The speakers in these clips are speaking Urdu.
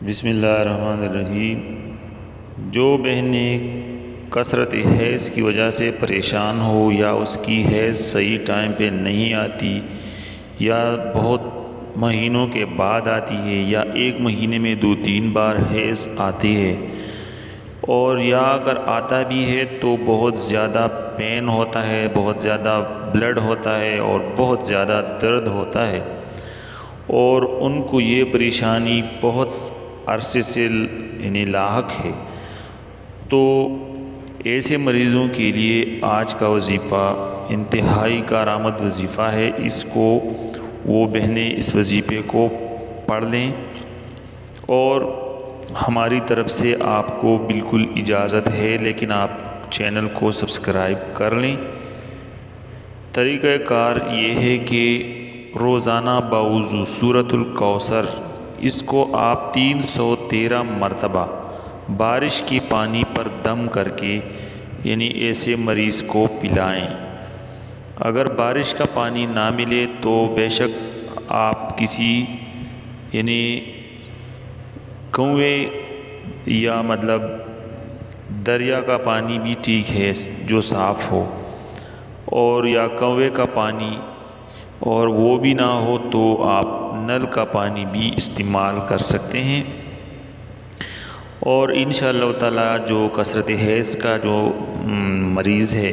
بسم اللہ الرحمن الرحیم۔ جو بہنیں کثرت حیض کی وجہ سے پریشان ہو یا اس کی حیض صحیح ٹائم پہ نہیں آتی یا بہت مہینوں کے بعد آتی ہے یا ایک مہینے میں 2-3 بار حیض آتی ہے اور یا اگر آتا بھی ہے تو بہت زیادہ پین ہوتا ہے، بہت زیادہ بلڈ ہوتا ہے اور بہت زیادہ درد ہوتا ہے اور ان کو یہ پریشانی بہت عرصے سے لاحق ہے، تو ایسے مریضوں کے لیے آج کا وظیفہ انتہائی کارآمد وظیفہ ہے۔ اس کو وہ بہنیں اس وظیفے کو پڑھ لیں اور ہماری طرف سے آپ کو بالکل اجازت ہے، لیکن آپ چینل کو سبسکرائب کر لیں۔ طریقہ کار یہ ہے کہ روزانہ باوضو سورۃ الکوثر اس کو آپ 313 مرتبہ بارش کی پانی پر دم کر کے ایسے مریض کو پلائیں۔ اگر بارش کا پانی نہ ملے تو بے شک آپ کسی کنویں یا دریا کا پانی بھی ٹھیک ہے جو صاف ہو، اور یا کنویں کا پانی، اور وہ بھی نہ ہو تو آپ نل کا پانی بھی استعمال کر سکتے ہیں۔ اور انشاءاللہ تعالی جو کثرت حیض کا جو مریض ہے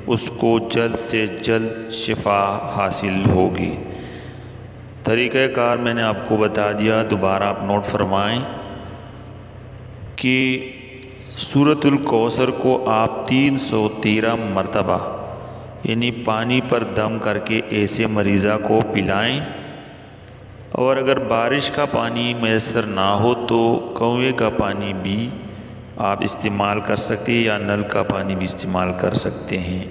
اس کو جلد سے جلد شفا حاصل ہوگی۔ طریقہ کار میں نے آپ کو بتا دیا، دوبارہ آپ نوٹ فرمائیں کہ سورۃ الکوثر کو آپ 313 مرتبہ پانی پر دم کر کے ایسے مریضہ کو پلائیں، اور اگر بارش کا پانی میسر نہ ہو تو کنویں کا پانی بھی آپ استعمال کر سکتے ہیں یا نل کا پانی بھی استعمال کر سکتے ہیں۔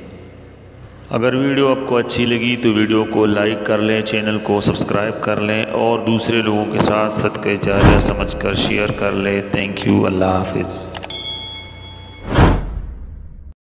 اگر ویڈیو آپ کو اچھی لگی تو ویڈیو کو لائک کر لیں، چینل کو سبسکرائب کر لیں اور دوسرے لوگوں کے ساتھ صدقہ جاریہ سمجھ کر شیئر کر لیں۔ تھینک یو، اللہ حافظ۔